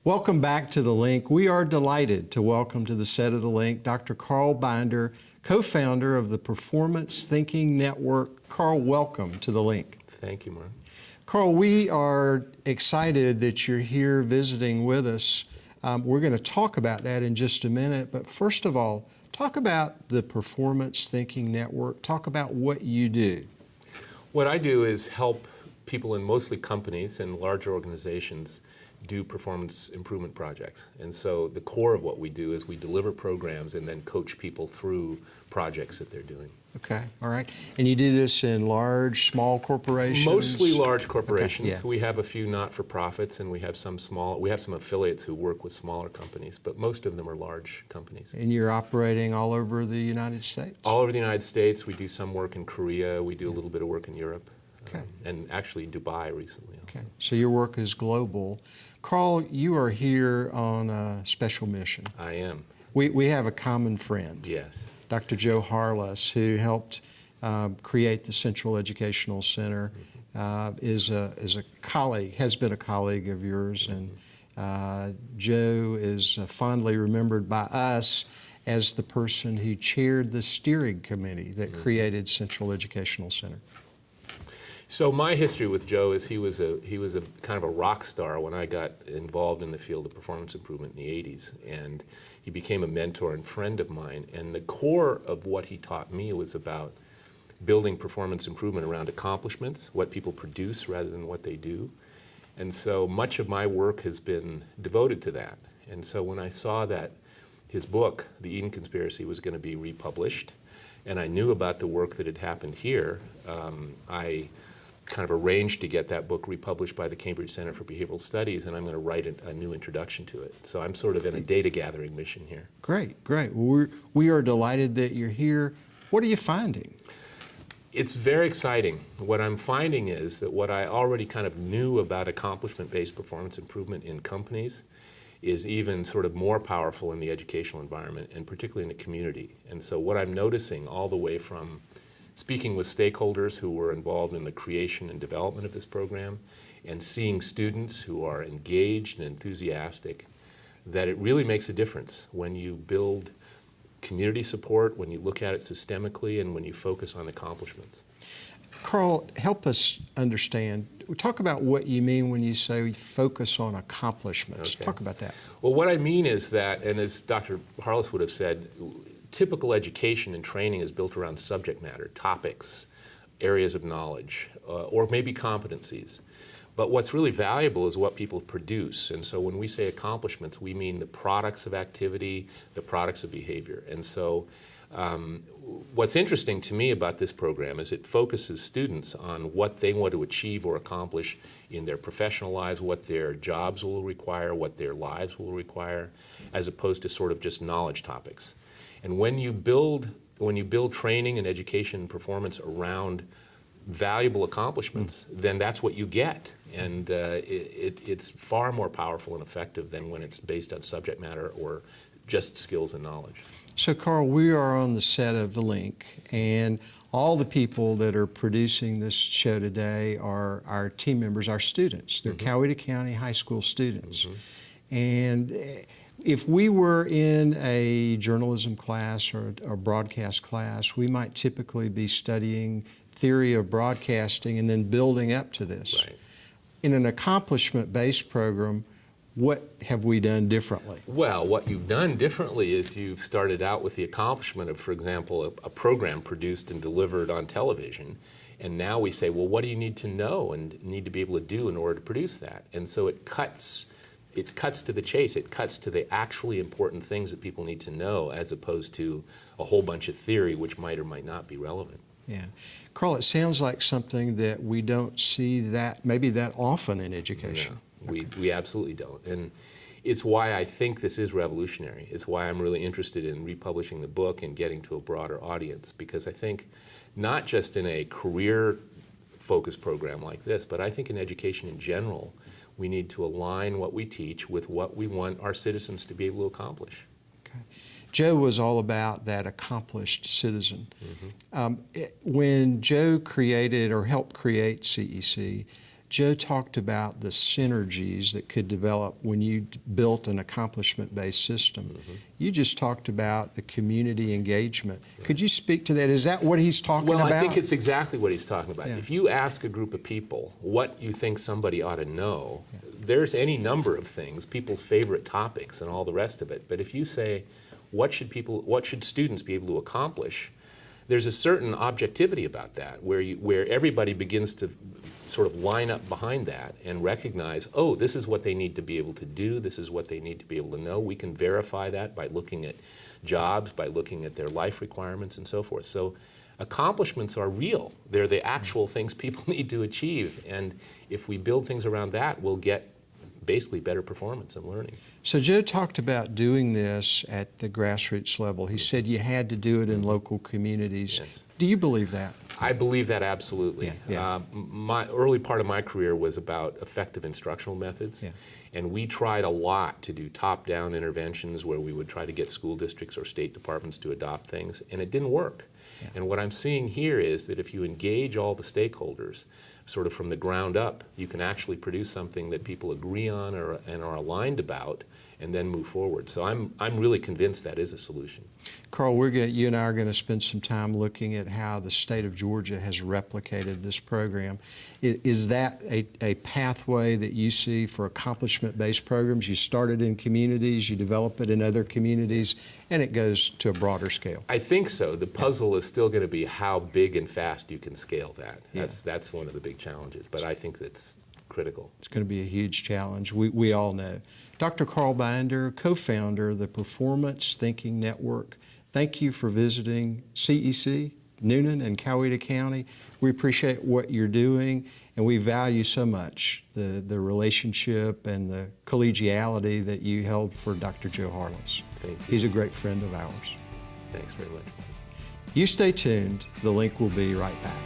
Welcome back to The Link. We are delighted to welcome to the set of The Link Dr. Carl Binder, co-founder of the Performance Thinking Network. Carl, welcome to The Link. Thank you, Mark. Carl, we are excited that you're here visiting with us. We're going to talk about that in just a minute, but first of all, talk about the Performance Thinking Network. Talk about what you do. What I do is help people in mostly companies and larger organizations do performance improvement projects. And so the core of what we do is we deliver programs and then coach people through projects that they're doing. Okay, all right. And you do this in large, small corporations? Mostly large corporations. Okay, yeah. We have a few not-for-profits and we have some affiliates who work with smaller companies, but most of them are large companies. And you're operating all over the United States? All over the United States. We do some work in Korea. We do a little bit of work in Europe. Okay. And actually Dubai recently also. Okay, so your work is global. Carl, you are here on a special mission. I am. We have a common friend. Yes. Dr. Joe Harless, who helped create the Central Educational Center, is a colleague, has been a colleague of yours, and Joe is fondly remembered by us as the person who chaired the steering committee that created Central Educational Center. So my history with Joe is he was a kind of a rock star when I got involved in the field of performance improvement in the 80s, and he became a mentor and friend of mine. And the core of what he taught me was about building performance improvement around accomplishments, what people produce rather than what they do. And so much of my work has been devoted to that. And so when I saw that his book, The Eden Conspiracy, was going to be republished, and I knew about the work that had happened here, I kind of arranged to get that book republished by the Cambridge Center for Behavioral Studies, and I'm going to write a new introduction to it. So I'm sort of in a data gathering mission here. Great, great. Well, we are delighted that you're here. What are you finding? It's very exciting. What I'm finding is that what I already kind of knew about accomplishment-based performance improvement in companies is even sort of more powerful in the educational environment, and particularly in the community. And so what I'm noticing all the way from speaking with stakeholders who were involved in the creation and development of this program, and seeing students who are engaged and enthusiastic, that it really makes a difference when you build community support, when you look at it systemically, and when you focus on accomplishments. Carl, help us understand. Talk about what you mean when you say focus on accomplishments. Okay. Talk about that. Well, what I mean is that, and as Dr. Harless would have said, typical education and training is built around subject matter, topics, areas of knowledge, or maybe competencies. But what's really valuable is what people produce. And so when we say accomplishments, we mean the products of activity, the products of behavior. And so what's interesting to me about this program is it focuses students on what they want to achieve or accomplish in their professional lives, what their jobs will require, what their lives will require, as opposed to sort of just knowledge topics. And when you build training and education and performance around valuable accomplishments, then that's what you get. And it's far more powerful and effective than when it's based on subject matter or just skills and knowledge. So, Carl, we are on the set of The Link, and all the people that are producing this show today are our team members, our students. They're Coweta County High School students. And if we were in a journalism class or a broadcast class, we might typically be studying theory of broadcasting and then building up to this. Right. In an accomplishment-based program, what have we done differently? Well, what you've done differently is you've started out with the accomplishment of, for example, a program produced and delivered on television. And now we say, well, what do you need to know and need to be able to do in order to produce that? And so it cuts to the chase. It cuts to the actually important things that people need to know, as opposed to a whole bunch of theory which might or might not be relevant. Yeah. Carl, it sounds like something that we don't see maybe that often in education. No, we absolutely don't. And it's why I think this is revolutionary. It's why I'm really interested in republishing the book and getting to a broader audience, because I think not just in a career-focused program like this, but I think in education in general, we need to align what we teach with what we want our citizens to be able to accomplish. Okay. Joe was all about that accomplished citizen. When Joe created or helped create CEC, Joe talked about the synergies that could develop when you built an accomplishment-based system. You just talked about the community engagement. Could you speak to that? Is that what he's talking about? Well, I think it's exactly what he's talking about. Yeah. If you ask a group of people what you think somebody ought to know, there's any number of things, people's favorite topics and all the rest of it. But if you say, what should students be able to accomplish, there's a certain objectivity about that where everybody begins to sort of line up behind that and recognize, oh, this is what they need to be able to do, this is what they need to be able to know. We can verify that by looking at jobs, by looking at their life requirements and so forth. So accomplishments are real. They're the actual things people need to achieve. And if we build things around that, we'll get basically better performance and learning. So Joe talked about doing this at the grassroots level. He said you had to do it in local communities. Yes. Do you believe that? I believe that absolutely. Yeah. My early part of my career was about effective instructional methods. Yeah. And we tried a lot to do top-down interventions where we would try to get school districts or state departments to adopt things, and it didn't work. Yeah. And what I'm seeing here is that if you engage all the stakeholders, sort of from the ground up, you can actually produce something that people agree on and are aligned about, and then move forward. So I'm really convinced that is a solution. Carl, you and I are going to spend some time looking at how the state of Georgia has replicated this program. Is that a pathway that you see for accomplishment-based programs? You start it in communities, you develop it in other communities, and it goes to a broader scale. I think so. The puzzle is still going to be how big and fast you can scale that. That's one of the big challenges, but I think that's critical. It's going to be a huge challenge. We all know. Dr. Carl Binder, co-founder of the Performance Thinking Network, thank you for visiting CEC, Newnan, and Coweta County. We appreciate what you're doing, and we value so much the relationship and the collegiality that you held for Dr. Joe Harless. Thank you. He's a great friend of ours. Thanks very much. You stay tuned. The Link will be right back.